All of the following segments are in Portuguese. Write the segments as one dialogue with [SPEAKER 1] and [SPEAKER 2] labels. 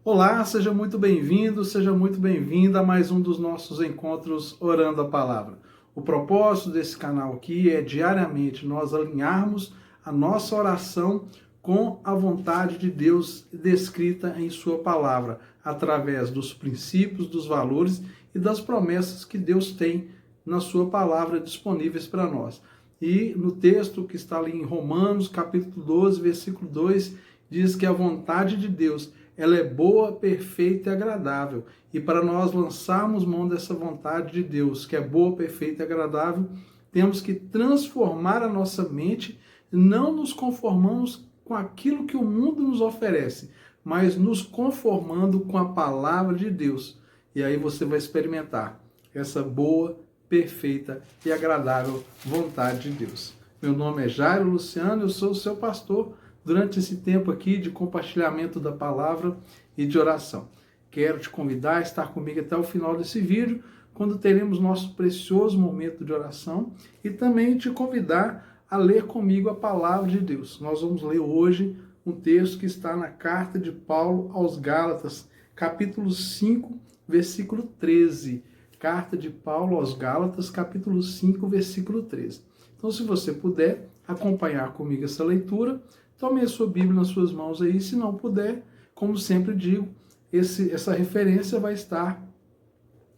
[SPEAKER 1] Olá, seja muito bem-vindo, seja muito bem-vinda a mais um dos nossos encontros Orando a Palavra. O propósito desse canal aqui é diariamente nós alinharmos a nossa oração com a vontade de Deus descrita em Sua Palavra, através dos princípios, dos valores e das promessas que Deus tem na Sua Palavra disponíveis para nós. E no texto que está ali em Romanos, capítulo 12, versículo 2, diz que a vontade de Deus ela é boa, perfeita e agradável. E para nós lançarmos mão dessa vontade de Deus, que é boa, perfeita e agradável, temos que transformar a nossa mente, não nos conformamos com aquilo que o mundo nos oferece, mas nos conformando com a palavra de Deus. E aí você vai experimentar essa boa, perfeita e agradável vontade de Deus. Meu nome é Jairo Luciano, eu sou o seu pastor durante esse tempo aqui de compartilhamento da palavra e de oração. Quero te convidar a estar comigo até o final desse vídeo, quando teremos nosso precioso momento de oração, e também te convidar a ler comigo a palavra de Deus. Nós vamos ler hoje um texto que está na carta de Paulo aos Gálatas, capítulo 5, versículo 13. Carta de Paulo aos Gálatas, capítulo 5, versículo 13. Então, se você puder acompanhar comigo essa leitura, tome a sua Bíblia nas suas mãos aí. Se não puder, como sempre digo, essa referência vai estar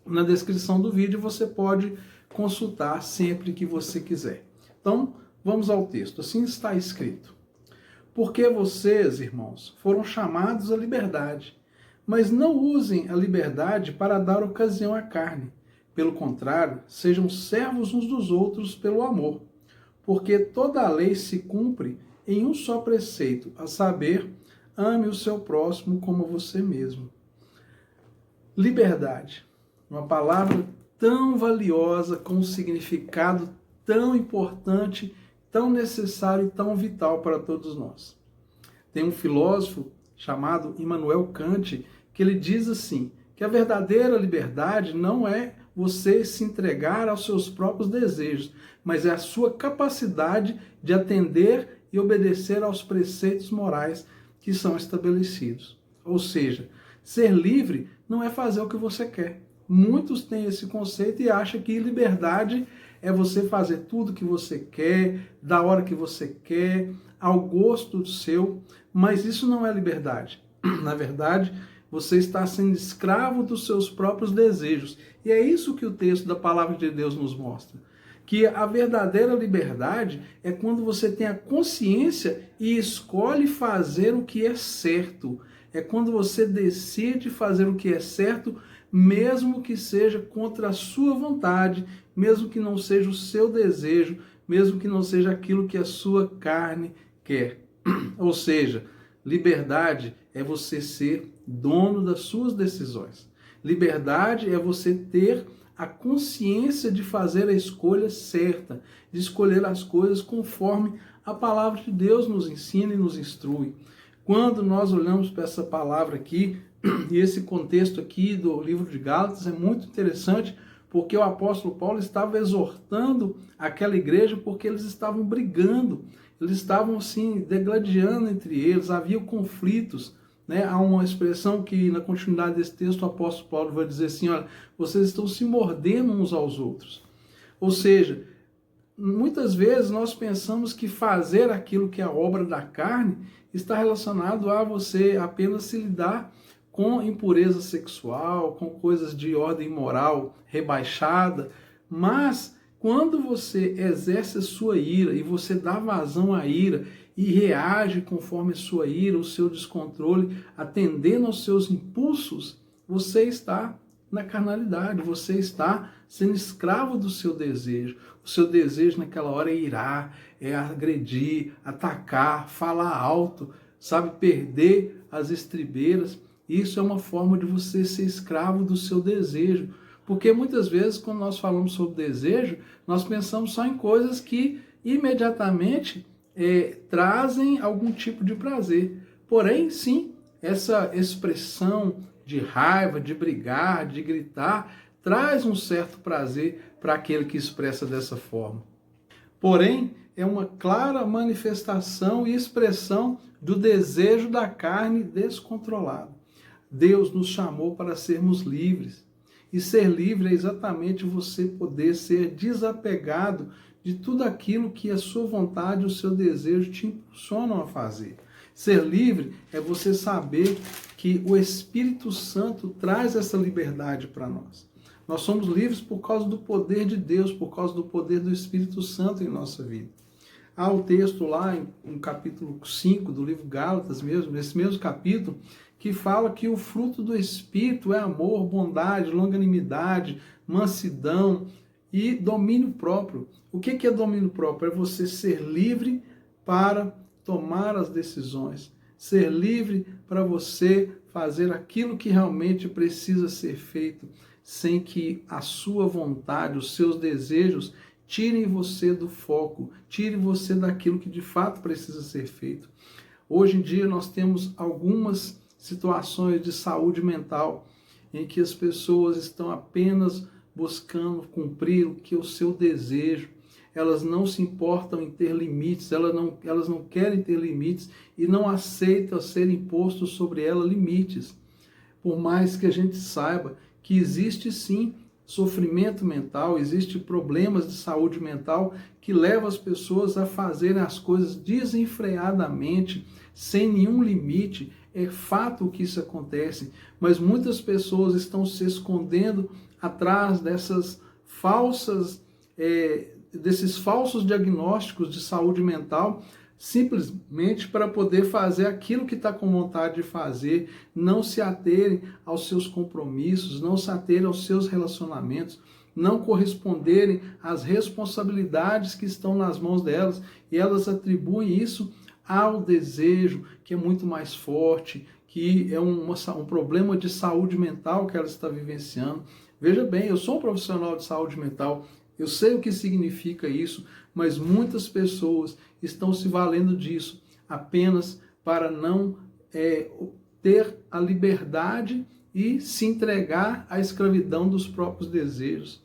[SPEAKER 1] na descrição do vídeo. Você pode consultar sempre que você quiser. Então, vamos ao texto. Assim está escrito: porque vocês, irmãos, foram chamados à liberdade, mas não usem a liberdade para dar ocasião à carne. Pelo contrário, sejam servos uns dos outros pelo amor. Porque toda a lei se cumpre em um só preceito, a saber, ame o seu próximo como você mesmo. Liberdade, uma palavra tão valiosa, com um significado tão importante, tão necessário e tão vital para todos nós. Tem um filósofo chamado Immanuel Kant, que ele diz assim, que a verdadeira liberdade não é você se entregar aos seus próprios desejos, mas é a sua capacidade de atender e obedecer aos preceitos morais que são estabelecidos. Ou seja, ser livre não é fazer o que você quer. Muitos têm esse conceito e acham que liberdade é você fazer tudo o que você quer, da hora que você quer, ao gosto seu, mas isso não é liberdade. Na verdade, você está sendo escravo dos seus próprios desejos. E é isso que o texto da palavra de Deus nos mostra. Que a verdadeira liberdade é quando você tem a consciência e escolhe fazer o que é certo. É quando você decide fazer o que é certo, mesmo que seja contra a sua vontade, mesmo que não seja o seu desejo, mesmo que não seja aquilo que a sua carne quer. Ou seja, liberdade é você ser dono das suas decisões. Liberdade é você ter a consciência de fazer a escolha certa, de escolher as coisas conforme a palavra de Deus nos ensina e nos instrui. Quando nós olhamos para essa palavra aqui, e esse contexto aqui do livro de Gálatas é muito interessante, porque o apóstolo Paulo estava exortando aquela igreja porque eles estavam brigando, eles estavam assim, degladiando entre eles, havia conflitos. Há uma expressão que na continuidade desse texto o apóstolo Paulo vai dizer assim, olha, vocês estão se mordendo uns aos outros. Ou seja, muitas vezes nós pensamos que fazer aquilo que é a obra da carne está relacionado a você apenas se lidar com impureza sexual, com coisas de ordem moral rebaixada, mas quando você exerce a sua ira e você dá vazão à ira e reage conforme a sua ira, o seu descontrole, atendendo aos seus impulsos, você está na carnalidade, você está sendo escravo do seu desejo. O seu desejo naquela hora é irar, é agredir, atacar, falar alto, sabe, perder as estribeiras. Isso é uma forma de você ser escravo do seu desejo. Porque muitas vezes, quando nós falamos sobre desejo, nós pensamos só em coisas que imediatamente trazem algum tipo de prazer. Porém, sim, essa expressão de raiva, de brigar, de gritar, traz um certo prazer para aquele que expressa dessa forma. Porém, é uma clara manifestação e expressão do desejo da carne descontrolado. Deus nos chamou para sermos livres. E ser livre é exatamente você poder ser desapegado de tudo aquilo que a sua vontade, o seu desejo te impulsionam a fazer. Ser livre é você saber que o Espírito Santo traz essa liberdade para nós. Nós somos livres por causa do poder de Deus, por causa do poder do Espírito Santo em nossa vida. Há o texto lá, no capítulo 5 do livro Gálatas mesmo, nesse mesmo capítulo, que fala que o fruto do Espírito é amor, bondade, longanimidade, mansidão e domínio próprio. O que é domínio próprio? É você ser livre para tomar as decisões, ser livre para você fazer aquilo que realmente precisa ser feito, sem que a sua vontade, os seus desejos tirem você do foco, tirem você daquilo que de fato precisa ser feito. Hoje em dia nós temos algumas situações de saúde mental em que as pessoas estão apenas buscando cumprir o que é o seu desejo. Elas não se importam em ter limites, elas não querem ter limites e não aceitam ser imposto sobre elas limites. Por mais que a gente saiba que existe sim sofrimento mental, existe problemas de saúde mental que levam as pessoas a fazerem as coisas desenfreadamente, sem nenhum limite. É fato que isso acontece, mas muitas pessoas estão se escondendo atrás desses falsos diagnósticos de saúde mental, simplesmente para poder fazer aquilo que está com vontade de fazer, não se aterem aos seus compromissos, não se aterem aos seus relacionamentos, não corresponderem às responsabilidades que estão nas mãos delas, e elas atribuem isso ao desejo, que é muito mais forte, que é um problema de saúde mental que ela está vivenciando. Veja bem, eu sou um profissional de saúde mental, eu sei o que significa isso, mas muitas pessoas estão se valendo disso apenas para não ter a liberdade e se entregar à escravidão dos próprios desejos.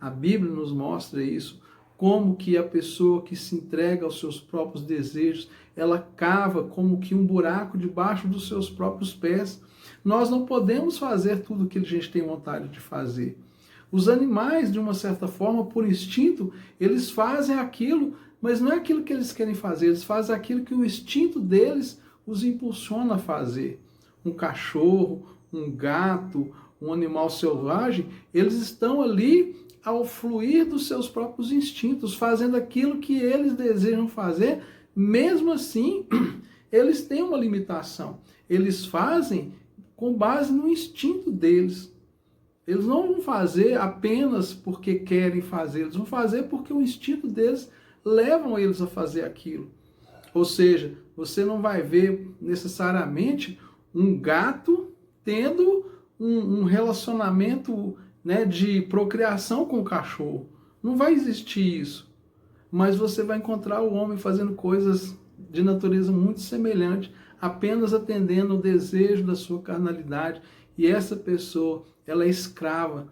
[SPEAKER 1] A Bíblia nos mostra isso, como que a pessoa que se entrega aos seus próprios desejos, ela cava como que um buraco debaixo dos seus próprios pés. Nós não podemos fazer tudo o que a gente tem vontade de fazer. Os animais, de uma certa forma, por instinto, eles fazem aquilo, mas não é aquilo que eles querem fazer, eles fazem aquilo que o instinto deles os impulsiona a fazer. Um cachorro, um gato, um animal selvagem, eles estão ali ao fluir dos seus próprios instintos, fazendo aquilo que eles desejam fazer, mesmo assim, eles têm uma limitação. Eles fazem com base no instinto deles. Eles não vão fazer apenas porque querem fazer, eles vão fazer porque o instinto deles levam eles a fazer aquilo. Ou seja, você não vai ver necessariamente um gato tendo um relacionamento, né, de procriação com o cachorro. Não vai existir isso. Mas você vai encontrar o homem fazendo coisas de natureza muito semelhante, apenas atendendo o desejo da sua carnalidade. E essa pessoa, ela é escrava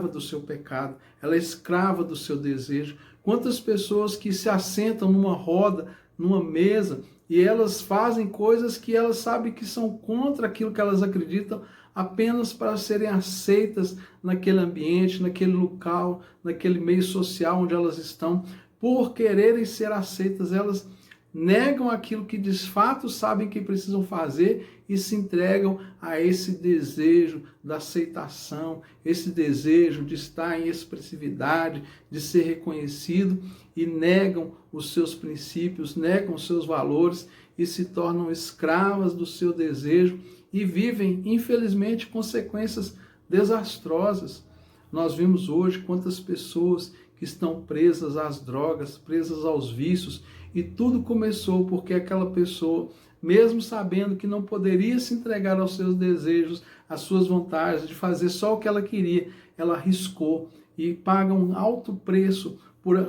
[SPEAKER 1] do seu pecado, ela é escrava do seu desejo. Quantas pessoas que se assentam numa roda, numa mesa, e elas fazem coisas que elas sabem que são contra aquilo que elas acreditam, apenas para serem aceitas naquele ambiente, naquele local, naquele meio social onde elas estão. Por quererem ser aceitas, elas negam aquilo que de fato sabem que precisam fazer e se entregam a esse desejo da aceitação, esse desejo de estar em expressividade, de ser reconhecido, e negam os seus princípios, negam os seus valores e se tornam escravas do seu desejo e vivem, infelizmente, consequências desastrosas. Nós vimos hoje quantas pessoas que estão presas às drogas, presas aos vícios, e tudo começou porque aquela pessoa, mesmo sabendo que não poderia se entregar aos seus desejos, às suas vontades, de fazer só o que ela queria, ela arriscou e paga um alto preço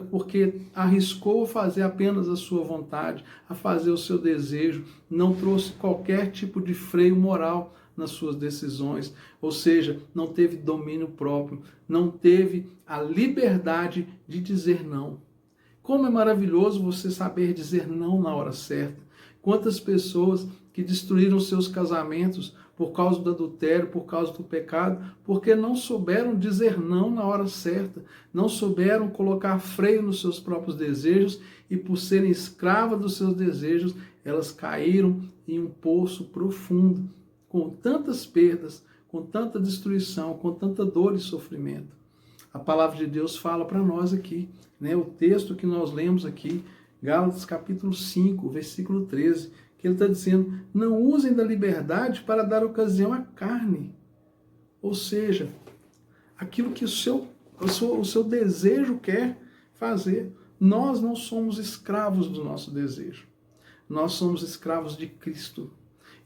[SPEAKER 1] porque arriscou fazer apenas a sua vontade, a fazer o seu desejo, não trouxe qualquer tipo de freio moral nas suas decisões, ou seja, não teve domínio próprio, não teve a liberdade de dizer não. Como é maravilhoso você saber dizer não na hora certa. Quantas pessoas que destruíram seus casamentos por causa do adultério, por causa do pecado, porque não souberam dizer não na hora certa, não souberam colocar freio nos seus próprios desejos e por serem escravas dos seus desejos, elas caíram em um poço profundo, com tantas perdas, com tanta destruição, com tanta dor e sofrimento. A palavra de Deus fala para nós aqui, né? O texto que nós lemos aqui, Gálatas capítulo 5, versículo 13, que ele está dizendo, não usem da liberdade para dar ocasião à carne. Ou seja, aquilo que o seu desejo quer fazer. Nós não somos escravos do nosso desejo. Nós somos escravos de Cristo.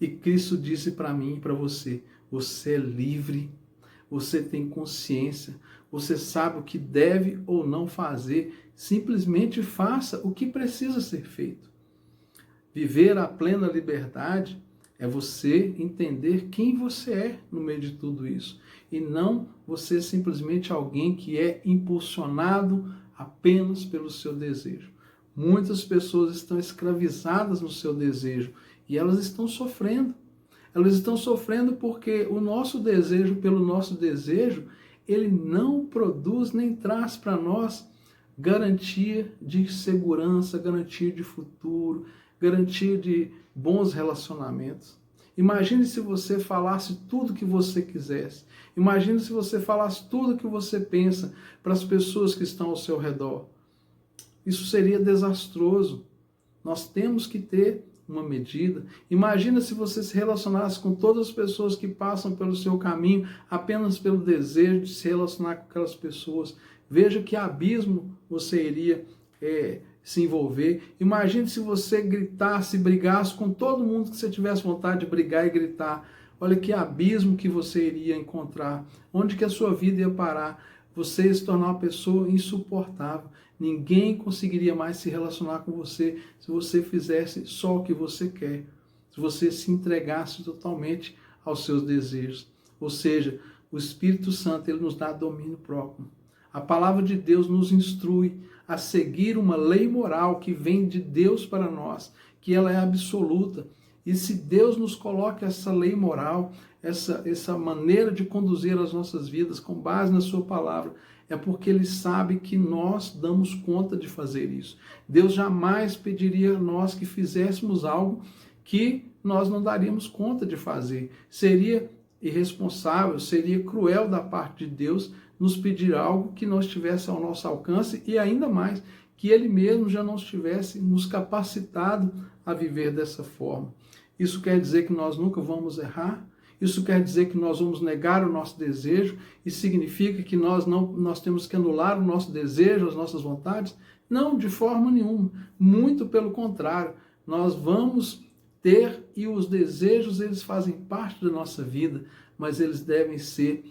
[SPEAKER 1] E Cristo disse para mim e para você, você é livre, você tem consciência, você sabe o que deve ou não fazer, simplesmente faça o que precisa ser feito. Viver a plena liberdade é você entender quem você é no meio de tudo isso, e não você simplesmente alguém que é impulsionado apenas pelo seu desejo. Muitas pessoas estão escravizadas no seu desejo, e elas estão sofrendo. Elas estão sofrendo porque o nosso desejo, pelo nosso desejo, ele não produz nem traz para nós garantia de segurança, garantia de futuro, garantia de bons relacionamentos. Imagine se você falasse tudo que você quisesse. Imagine se você falasse tudo que você pensa para as pessoas que estão ao seu redor. Isso seria desastroso. Nós temos que ter uma medida. Imagina se você se relacionasse com todas as pessoas que passam pelo seu caminho apenas pelo desejo de se relacionar com aquelas pessoas. Veja que abismo você iria se envolver. Imagine se você gritasse, brigasse com todo mundo que você tivesse vontade de brigar e gritar. Olha que abismo que você iria encontrar. Onde que a sua vida ia parar? Você ia se tornar uma pessoa insuportável. Ninguém conseguiria mais se relacionar com você se você fizesse só o que você quer. Se você se entregasse totalmente aos seus desejos. Ou seja, o Espírito Santo ele nos dá domínio próprio. A palavra de Deus nos instrui a seguir uma lei moral que vem de Deus para nós, que ela é absoluta. E se Deus nos coloca essa lei moral, essa maneira de conduzir as nossas vidas com base na sua palavra, é porque Ele sabe que nós damos conta de fazer isso. Deus jamais pediria a nós que fizéssemos algo que nós não daríamos conta de fazer. Seria irresponsável, seria cruel da parte de Deus nos pedir algo que não estivesse ao nosso alcance e ainda mais, que Ele mesmo já não estivesse nos capacitado a viver dessa forma. Isso quer dizer que nós nunca vamos errar? Isso quer dizer que nós vamos negar o nosso desejo e significa que nós temos que anular o nosso desejo, as nossas vontades? Não, de forma nenhuma. Muito pelo contrário, nós vamos ter e os desejos eles fazem parte da nossa vida, mas eles devem ser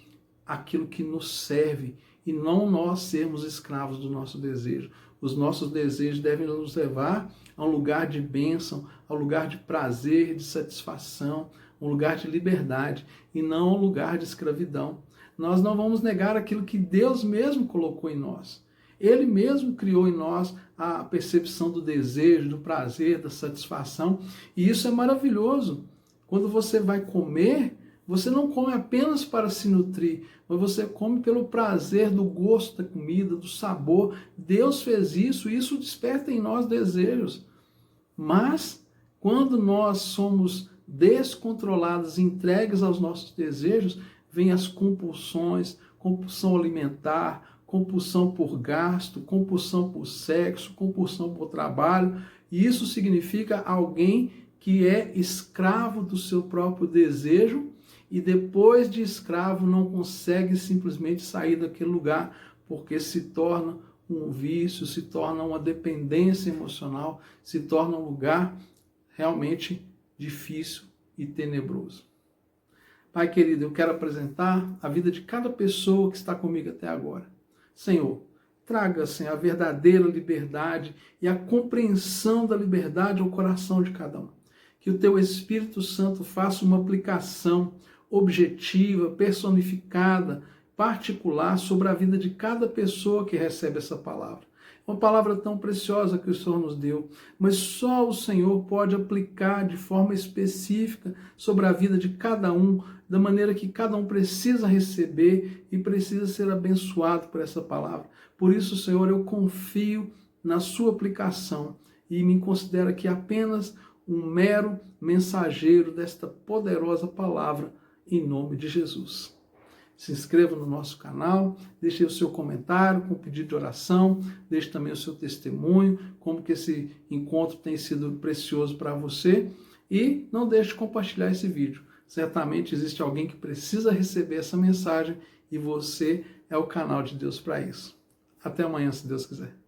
[SPEAKER 1] aquilo que nos serve e não nós sermos escravos do nosso desejo. Os nossos desejos devem nos levar a um lugar de bênção, a um lugar de prazer, de satisfação, um lugar de liberdade e não um lugar de escravidão. Nós não vamos negar aquilo que Deus mesmo colocou em nós. Ele mesmo criou em nós a percepção do desejo, do prazer, da satisfação, e isso é maravilhoso. Quando você vai comer, você não come apenas para se nutrir, mas você come pelo prazer do gosto da comida, do sabor. Deus fez isso, e isso desperta em nós desejos. Mas, quando nós somos descontrolados, entregues aos nossos desejos, vêm as compulsões, compulsão alimentar, compulsão por gasto, compulsão por sexo, compulsão por trabalho. E isso significa alguém que é escravo do seu próprio desejo e depois de escravo não consegue simplesmente sair daquele lugar porque se torna um vício, se torna uma dependência emocional, se torna um lugar realmente difícil e tenebroso. Pai querido, eu quero apresentar a vida de cada pessoa que está comigo até agora. Senhor, traga, Senhor, a verdadeira liberdade e a compreensão da liberdade ao coração de cada um. Que o Teu Espírito Santo faça uma aplicação objetiva, personificada, particular sobre a vida de cada pessoa que recebe essa palavra. uma palavra tão preciosa que o Senhor nos deu, mas só o Senhor pode aplicar de forma específica sobre a vida de cada um, da maneira que cada um precisa receber e precisa ser abençoado por essa palavra. Por isso, Senhor, eu confio na sua aplicação e me considero aqui apenas um mero mensageiro desta poderosa palavra, em nome de Jesus. Se inscreva no nosso canal, deixe o seu comentário com pedido de oração, deixe também o seu testemunho, como que esse encontro tem sido precioso para você, e não deixe de compartilhar esse vídeo. Certamente existe alguém que precisa receber essa mensagem e você é o canal de Deus para isso. Até amanhã, se Deus quiser.